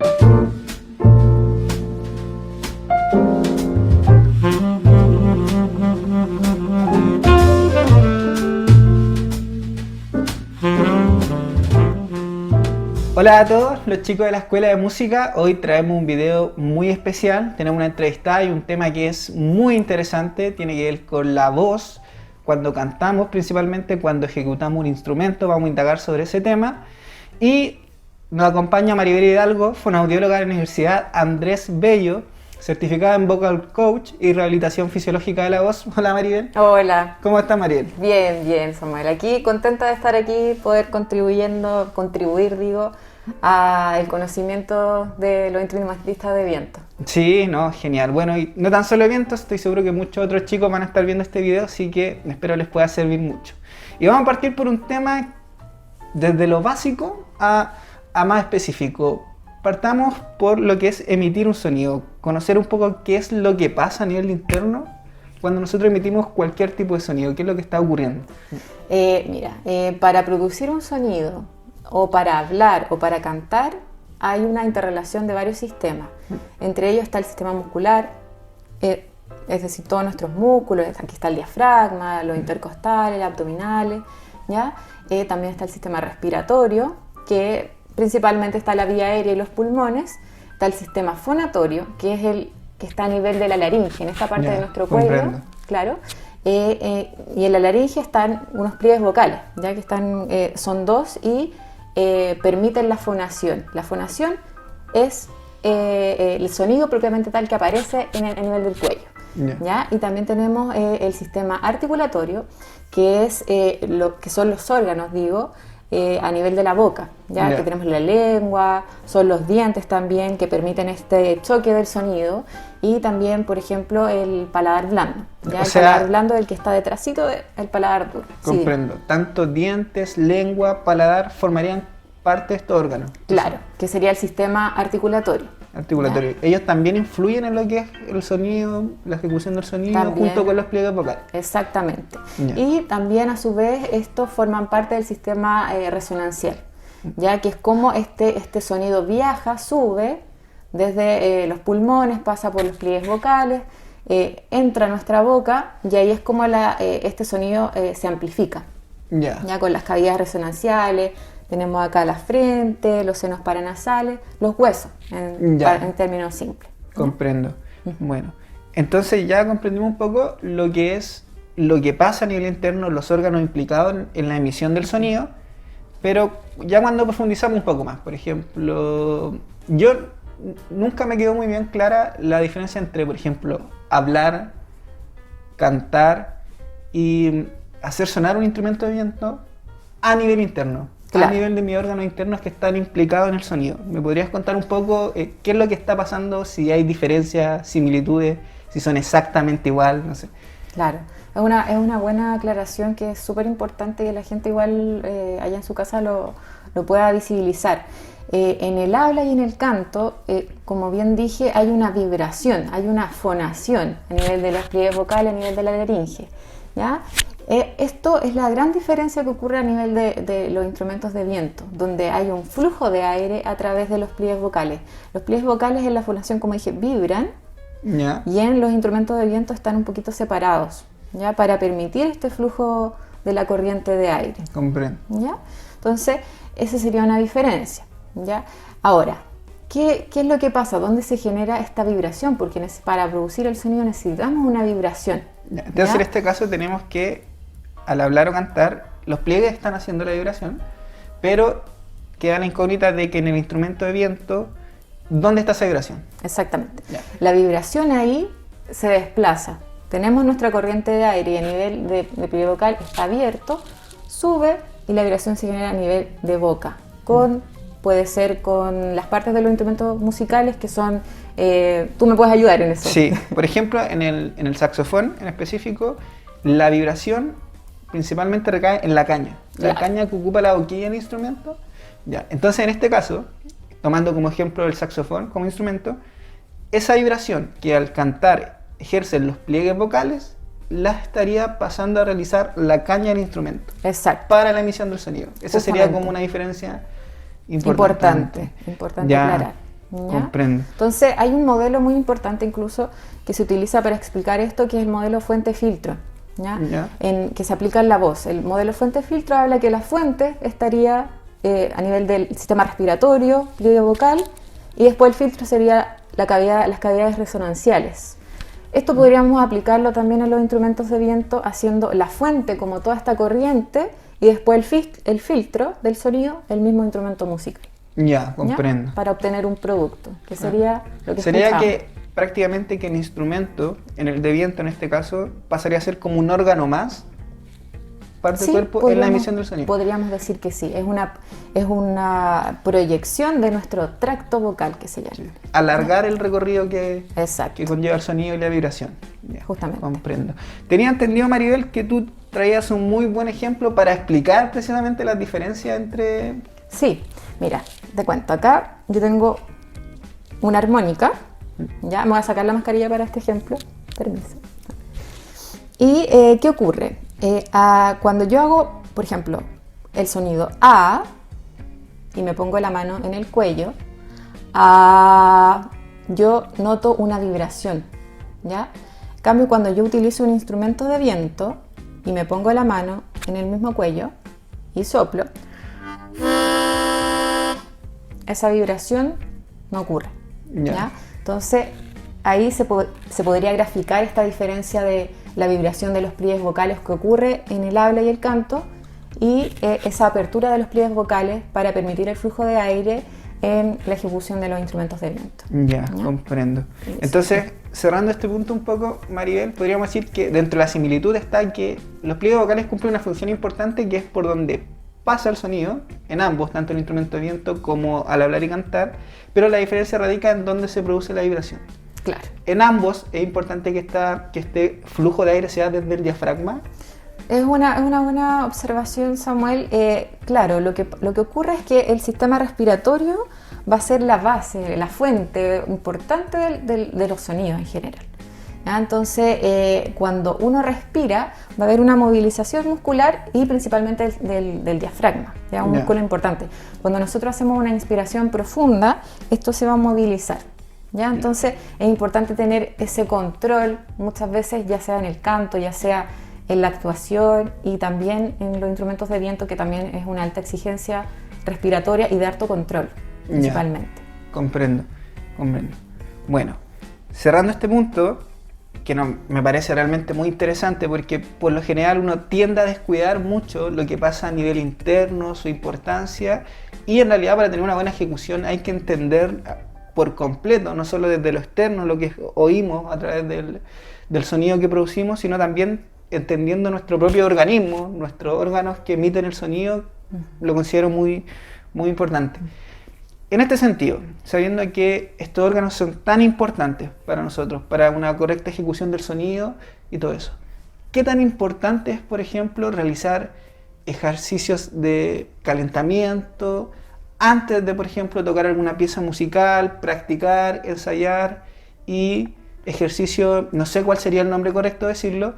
Hola a todos los chicos de la Escuela de Música. Hoy traemos un video muy especial. Tenemos una entrevista y un tema que es muy interesante. Tiene que ver con la voz. Cuando cantamos, principalmente cuando ejecutamos un instrumento, vamos a indagar sobre ese tema. Y nos acompaña Maribel Hidalgo, fonoaudióloga de la Universidad Andrés Bello, certificada en Vocal Coach y Rehabilitación Fisiológica de la Voz. Hola Maribel. Hola. ¿Cómo está Maribel? Bien, bien, Samuel. Aquí contenta de estar aquí, poder contribuir, al conocimiento de los instrumentistas de viento. Sí, no, genial. Bueno, y no tan solo de viento, estoy seguro que muchos otros chicos van a estar viendo este video, así que espero les pueda servir mucho. Y vamos a partir por un tema desde lo básico a más específico. Partamos por lo que es emitir un sonido, conocer un poco qué es lo que pasa a nivel interno cuando nosotros emitimos cualquier tipo de sonido, qué es lo que está ocurriendo. Para producir un sonido, o para hablar, o para cantar, hay una interrelación de varios sistemas. Entre ellos está el sistema muscular, es decir, todos nuestros músculos, aquí está el diafragma, los intercostales, abdominales, ¿ya? También está el sistema respiratorio, que principalmente está la vía aérea y los pulmones. Está el sistema fonatorio, que es el que está a nivel de la laringe, en esta parte de nuestro cuello, claro. Y en la laringe están unos pliegues vocales, ya que son dos y permiten la fonación. La fonación es el sonido propiamente tal que aparece a nivel del cuello. ¿Ya? Y también tenemos el sistema articulatorio, que es lo que son los órganos, a nivel de la boca, ya que tenemos la lengua, son los dientes también que permiten este choque del sonido, y también, por ejemplo, el paladar blando. Paladar blando es el que está detrásito del paladar duro. Comprendo. Sí. Tanto dientes, lengua, paladar formarían parte de estos órganos. Claro, que sería el sistema articulatorio. Articulatorio. Ellos también influyen en lo que es el sonido, la ejecución del sonido, también, junto con los pliegues vocales. Exactamente. Y también, a su vez, estos forman parte del sistema resonancial, ya que es como este sonido viaja, sube desde los pulmones, pasa por los pliegues vocales, entra a nuestra boca, y ahí es como este sonido se amplifica. Ya con las cavidades resonanciales. Tenemos acá la frente, los senos paranasales, los huesos, en términos simples. Comprendo. Bueno, entonces ya comprendimos un poco lo que pasa a nivel interno, los órganos implicados en la emisión del sonido, pero ya cuando profundizamos un poco más, por ejemplo, yo nunca me quedó muy bien clara la diferencia entre, por ejemplo, hablar, cantar y hacer sonar un instrumento de viento a nivel interno. Claro. A nivel de mis órganos internos que están implicados en el sonido. ¿Me podrías contar un poco qué es lo que está pasando, si hay diferencias, similitudes, si son exactamente igual? No sé. Claro, es una buena aclaración que es súper importante que la gente igual allá en su casa lo pueda visibilizar. En el habla y en el canto, como bien dije, hay una vibración, hay una fonación a nivel de los pliegues vocales, a nivel de la laringe, ¿ya? Esto es la gran diferencia que ocurre a nivel de los instrumentos de viento, donde hay un flujo de aire a través de los pliegues vocales. Los pliegues vocales en la fonación, como dije, vibran, y en los instrumentos de viento están un poquito separados, ¿ya? Para permitir este flujo de la corriente de aire. Comprendo. ¿Ya? Entonces, esa sería una diferencia, ¿ya? Ahora, ¿qué es lo que pasa? ¿Dónde se genera esta vibración? Porque para producir el sonido necesitamos una vibración. Entonces, en este caso tenemos que, al hablar o cantar, los pliegues están haciendo la vibración, pero queda la incógnita de que en el instrumento de viento, ¿dónde está esa vibración? Exactamente. La vibración ahí se desplaza. Tenemos nuestra corriente de aire y a nivel de pliegue vocal está abierto, sube y la vibración se genera a nivel de boca. Puede ser con las partes de los instrumentos musicales que son... tú me puedes ayudar en eso. Sí, por ejemplo, en el saxofón en específico, la vibración principalmente recae en la caña. La caña que ocupa la boquilla del instrumento. Entonces, en este caso, tomando como ejemplo el saxofón como instrumento, esa vibración que al cantar ejercen los pliegues vocales, la estaría pasando a realizar la caña del instrumento. Exacto. Para la emisión del sonido. Esa sería como una diferencia importante aclarar. ¿ya? Comprendo. Entonces hay un modelo muy importante incluso que se utiliza para explicar esto, que es el modelo fuente-filtro, ¿ya? Ya. Que se aplica en la voz. El modelo fuente-filtro habla que la fuente estaría a nivel del sistema respiratorio, pliegue vocal, y después el filtro sería las cavidades resonanciales. Esto podríamos aplicarlo también a los instrumentos de viento, haciendo la fuente como toda esta corriente y después el filtro del sonido, el mismo instrumento musical. Ya, comprendo. ¿Ya? Para obtener un producto, que sería lo que Sería escuchamos. que prácticamente que el instrumento, en el de viento en este caso, pasaría a ser como un órgano más, parte Sí, del cuerpo, en la emisión del sonido. Podríamos decir que sí, es una proyección de nuestro tracto vocal, que se llama. Sí. Alargar el recorrido Exacto. que conlleva el sonido y la vibración. Ya, Justamente. comprendo. Tenía entendido, Maribel, que tú traías un muy buen ejemplo para explicar precisamente las diferencias entre... Sí, mira, te cuento, acá yo tengo una armónica, ya, me voy a sacar la mascarilla para este ejemplo, permiso. ¿Y qué ocurre? Cuando yo hago, por ejemplo, el sonido A y me pongo la mano en el cuello, yo noto una vibración, ¿ya? En cambio, cuando yo utilizo un instrumento de viento y me pongo la mano en el mismo cuello y soplo, esa vibración no ocurre, ¿ya? Entonces, ahí se podría graficar esta diferencia de la vibración de los pliegues vocales que ocurre en el habla y el canto y esa apertura de los pliegues vocales para permitir el flujo de aire en la ejecución de los instrumentos de viento. Ya, comprendo. Entonces, cerrando este punto un poco, Maribel, podríamos decir que dentro de la similitud está que los pliegues vocales cumplen una función importante, que es por donde pasa el sonido, en ambos, tanto el instrumento de viento como al hablar y cantar, pero la diferencia radica en dónde se produce la vibración. Claro. En ambos es importante que este flujo de aire sea desde el diafragma. Es una buena observación, Samuel. Claro, lo que ocurre es que el sistema respiratorio va a ser la base, la fuente importante de los sonidos en general. ¿Ya? Entonces, cuando uno respira, va a haber una movilización muscular y principalmente del diafragma, ¿ya? Un músculo importante. Cuando nosotros hacemos una inspiración profunda, esto se va a movilizar. ¿Ya? Entonces es importante tener ese control muchas veces, ya sea en el canto, ya sea en la actuación y también en los instrumentos de viento, que también es una alta exigencia respiratoria y de harto control, principalmente. Ya, comprendo. Bueno, cerrando este punto, que me parece realmente muy interesante porque por lo general uno tiende a descuidar mucho lo que pasa a nivel interno, su importancia, y en realidad para tener una buena ejecución hay que entender por completo, no solo desde lo externo, lo que oímos a través del sonido que producimos, sino también entendiendo nuestro propio organismo, nuestros órganos que emiten el sonido, lo considero muy, muy importante. En este sentido, sabiendo que estos órganos son tan importantes para nosotros, para una correcta ejecución del sonido y todo eso, ¿qué tan importante es, por ejemplo, realizar ejercicios de calentamiento antes de, por ejemplo, tocar alguna pieza musical, practicar, ensayar, y ejercicio, no sé cuál sería el nombre correcto de decirlo,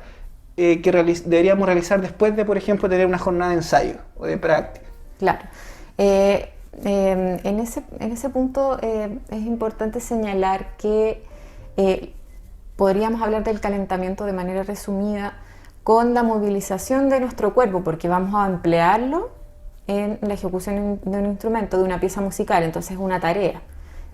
que deberíamos realizar después de, por ejemplo, tener una jornada de ensayo o de práctica? Claro. En ese punto es importante señalar que podríamos hablar del calentamiento de manera resumida con la movilización de nuestro cuerpo, porque vamos a emplearlo en la ejecución de un instrumento, de una pieza musical, entonces es una tarea,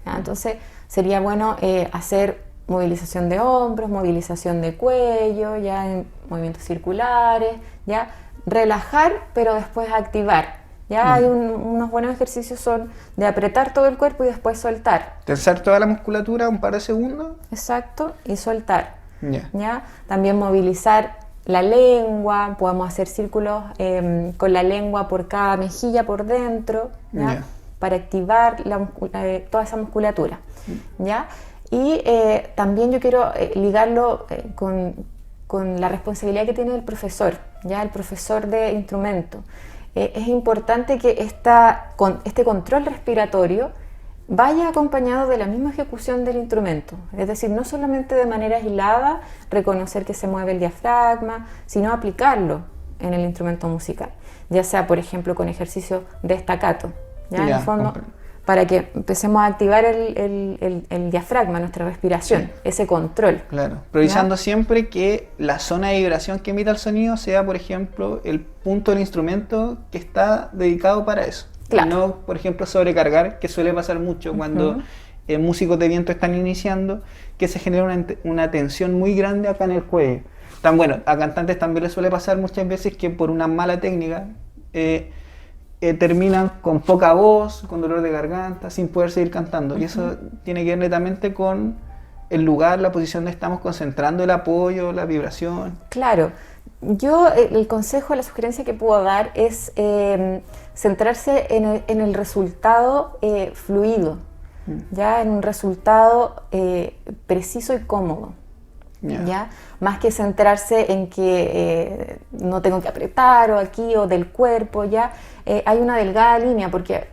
¿ya? Entonces sería bueno hacer movilización de hombros, movilización de cuello, ya en movimientos circulares, ya relajar, pero después activar. Ya hay unos buenos ejercicios, son de apretar todo el cuerpo y después soltar. Tensar toda la musculatura un par de segundos. Exacto, y soltar. Yeah. ¿Ya? También movilizar la lengua, podemos hacer círculos con la lengua por cada mejilla por dentro, ¿ya? Yeah. Para activar toda esa musculatura, ¿ya? Y también yo quiero ligarlo con la responsabilidad que tiene el profesor, ¿ya? El profesor de instrumento. Es importante que este control respiratorio vaya acompañado de la misma ejecución del instrumento, es decir, no solamente de manera aislada reconocer que se mueve el diafragma, sino aplicarlo en el instrumento musical, ya sea por ejemplo con ejercicios de staccato, ¿ya? En el fondo para que empecemos a activar el diafragma, nuestra respiración, Sí. ese control. Claro, priorizando ¿Ya? siempre que la zona de vibración que emita el sonido sea, por ejemplo, el punto del instrumento que está dedicado para eso. Claro. No, por ejemplo, sobrecargar, que suele pasar mucho cuando músicos de viento están iniciando, que se genera una tensión muy grande acá en el cuello. Bueno, a cantantes también les suele pasar muchas veces que por una mala técnica terminan con poca voz, con dolor de garganta, sin poder seguir cantando. Y eso tiene que ver netamente con el lugar, la posición donde estamos concentrando el apoyo, la vibración. Claro, yo el consejo, la sugerencia que puedo dar es centrarse en el resultado fluido, ya en un resultado preciso y cómodo. Ya. ¿Ya? Más que centrarse en que no tengo que apretar o aquí o del cuerpo, ya hay una delgada línea porque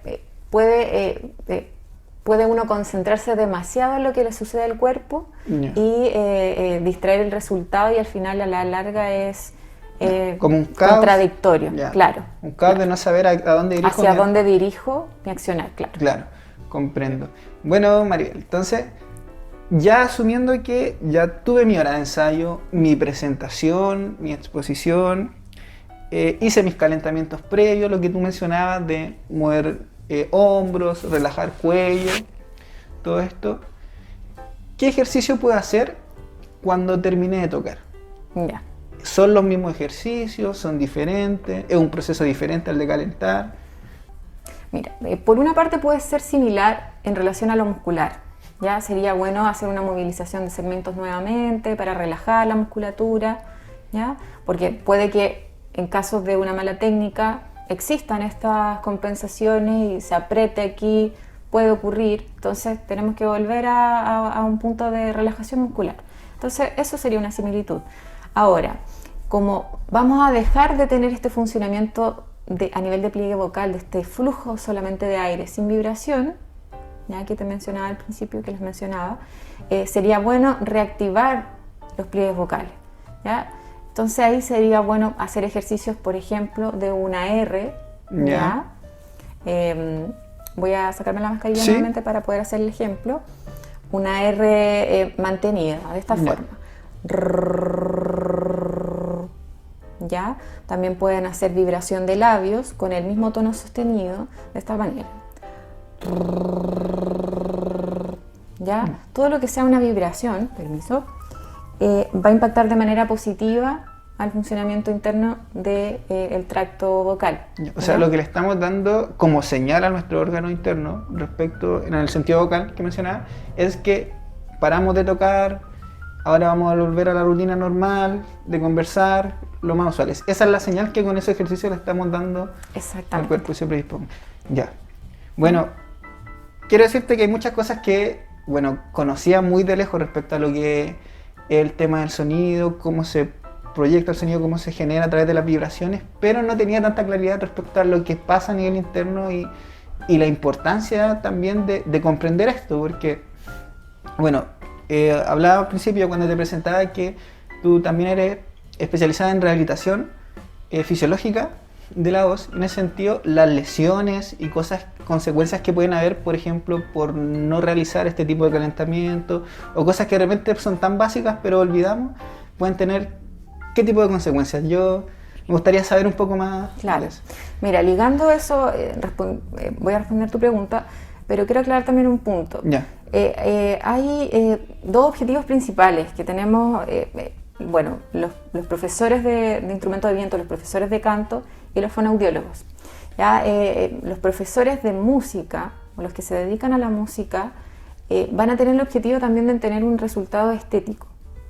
puede uno concentrarse demasiado en lo que le sucede al cuerpo Ya. y distraer el resultado y al final a la larga es Como un caos. contradictorio, Ya. claro. Un caos de no saber a dónde dirijo. Hacia dónde dirijo mi accionar, claro. Claro, comprendo. Bueno, Maribel, entonces, ya asumiendo que ya tuve mi hora de ensayo, mi presentación, mi exposición, hice mis calentamientos previos, lo que tú mencionabas de mover hombros, relajar cuello, todo esto. ¿Qué ejercicio puedo hacer cuando termine de tocar? Ya. ¿Son los mismos ejercicios? ¿Son diferentes? ¿Es un proceso diferente al de calentar? Mira, por una parte puede ser similar en relación a lo muscular. Ya sería bueno hacer una movilización de segmentos nuevamente para relajar la musculatura, ¿ya? Porque puede que en casos de una mala técnica existan estas compensaciones y se apriete aquí, puede ocurrir. Entonces tenemos que volver a un punto de relajación muscular. Entonces eso sería una similitud. Ahora, como vamos a dejar de tener este funcionamiento a nivel de pliegue vocal, de este flujo solamente de aire sin vibración, ya que te mencionaba al principio, que les mencionaba, sería bueno reactivar los pliegues vocales, ¿ya? Entonces ahí sería bueno hacer ejercicios, por ejemplo, de una R, ¿ya? Voy a sacarme la mascarilla ¿Sí? nuevamente para poder hacer el ejemplo. Una R mantenida, de esta Ya. forma. ¿Ya? También pueden hacer vibración de labios con el mismo tono sostenido, de esta manera. ¿Ya? Todo lo que sea una vibración, permiso, va a impactar de manera positiva al funcionamiento interno del tracto vocal. O sea, ¿ya? lo que le estamos dando como señal a nuestro órgano interno respecto, en el sentido vocal que mencionaba, es que paramos de tocar, ahora vamos a volver a la rutina normal de conversar, lo más usual. Esa es la señal que con ese ejercicio le estamos dando al Exactamente. cuerpo y se predispone. Ya. Bueno, quiero decirte que hay muchas cosas que, bueno, conocía muy de lejos respecto a lo que es el tema del sonido, cómo se proyecta el sonido, cómo se genera a través de las vibraciones, pero no tenía tanta claridad respecto a lo que pasa a nivel interno y la importancia también de comprender esto, porque, bueno, hablaba al principio cuando te presentaba que tú también eres especializada en rehabilitación fisiológica de la voz. En ese sentido, las lesiones y consecuencias que pueden haber, por ejemplo, por no realizar este tipo de calentamiento o cosas que de repente son tan básicas pero olvidamos, pueden tener ¿qué tipo de consecuencias? Yo me gustaría saber un poco más. Claro. De eso. Mira, ligando eso, voy a responder tu pregunta, pero quiero aclarar también un punto. Ya. Hay dos objetivos principales que tenemos, bueno, los profesores de instrumentos de viento, los profesores de canto y los fonoaudiólogos. ¿Ya? Los profesores de música, o los que se dedican a la música, van a tener el objetivo también de tener un resultado estético.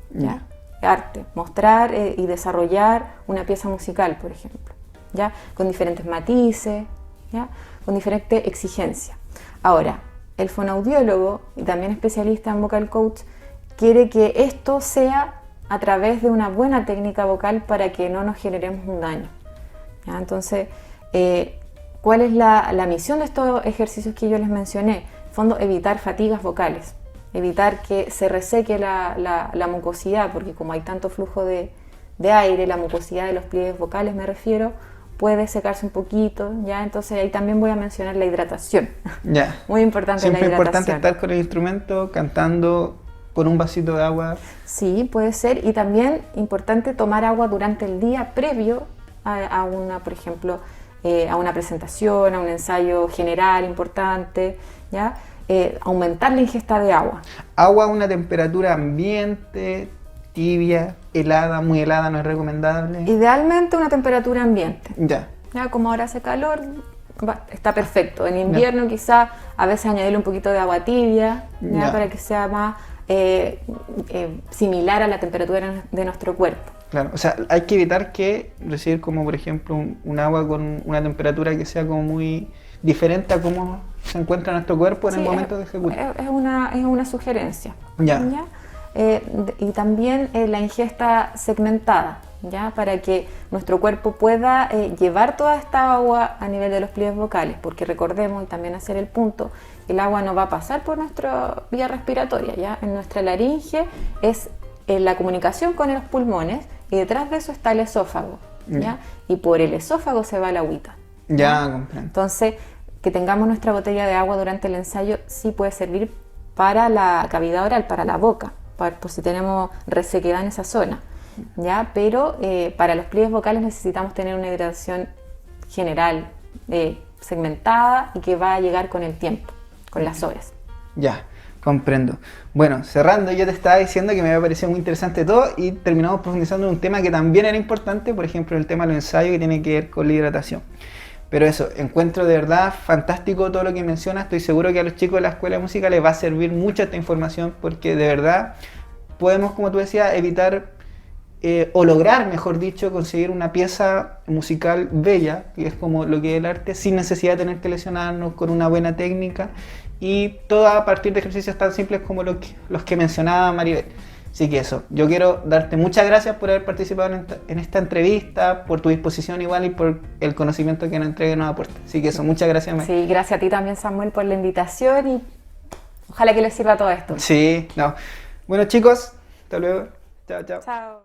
¿Ya? Arte, mostrar y desarrollar una pieza musical, por ejemplo, ¿ya? Con diferentes matices, ¿ya? Con diferente exigencia. Ahora, el fonoaudiólogo, y también especialista en vocal coach, quiere que esto sea a través de una buena técnica vocal para que no nos generemos un daño, ¿ya? Entonces, ¿cuál es la misión de estos ejercicios que yo les mencioné? En fondo, evitar fatigas vocales, evitar que se reseque la mucosidad, porque como hay tanto flujo de aire, la mucosidad de los pliegues vocales me refiero, puede secarse un poquito, ¿ya? Entonces ahí también voy a mencionar la hidratación. Ya. Muy importante Siempre la es importante hidratación. estar con el instrumento, cantando con un vasito de agua. Sí, puede ser. Y también importante tomar agua durante el día previo a una, por ejemplo, a una presentación, a un ensayo general importante, ¿ya? Aumentar la ingesta de agua. Agua a una temperatura ambiente, tibia, helada, muy helada, no es recomendable. Idealmente una temperatura ambiente. Ya. Ya, como ahora hace calor, está perfecto. En invierno quizá a veces añadirle un poquito de agua tibia, Ya. para que sea más similar a la temperatura de nuestro cuerpo. Claro, o sea, hay que evitar que recibir como por ejemplo un agua con una temperatura que sea como muy diferente a cómo se encuentra nuestro cuerpo en el Sí, momento de ejecutar. es una sugerencia. Ya. Y también la ingesta segmentada, ¿ya? Para que nuestro cuerpo pueda llevar toda esta agua a nivel de los pliegues vocales, porque recordemos, y también hacer el punto, el agua no va a pasar por nuestra vía respiratoria, ¿ya? En nuestra laringe es la comunicación con los pulmones y detrás de eso está el esófago, ¿ya? Y por el esófago se va la agüita. Ya, comprendo. Entonces, que tengamos nuestra botella de agua durante el ensayo sí puede servir para la cavidad oral, para la boca, por si tenemos resequedad en esa zona, ¿ya? Pero para los pliegues vocales necesitamos tener una hidratación general, segmentada y que va a llegar con el tiempo, con las horas. Ya, comprendo. Bueno, cerrando, yo te estaba diciendo que me había parecido muy interesante todo y terminamos profundizando en un tema que también era importante, por ejemplo, el tema de los ensayos que tiene que ver con la hidratación. Pero eso, encuentro de verdad fantástico todo lo que mencionas. Estoy seguro que a los chicos de la escuela de música les va a servir mucho esta información porque de verdad podemos, como tú decías, evitar o lograr, mejor dicho, conseguir una pieza musical bella, que es como lo que es el arte, sin necesidad de tener que lesionarnos, con una buena técnica y todo a partir de ejercicios tan simples como los que mencionaba Maribel. Así que eso, yo quiero darte muchas gracias por haber participado en esta entrevista, por tu disposición igual y por el conocimiento que nos entrega y nos aporta. Así que eso, muchas gracias. Sí, gracias a ti también, Samuel, por la invitación y ojalá que les sirva todo esto. Sí, no. Bueno chicos, hasta luego. Chao, chao. Chao.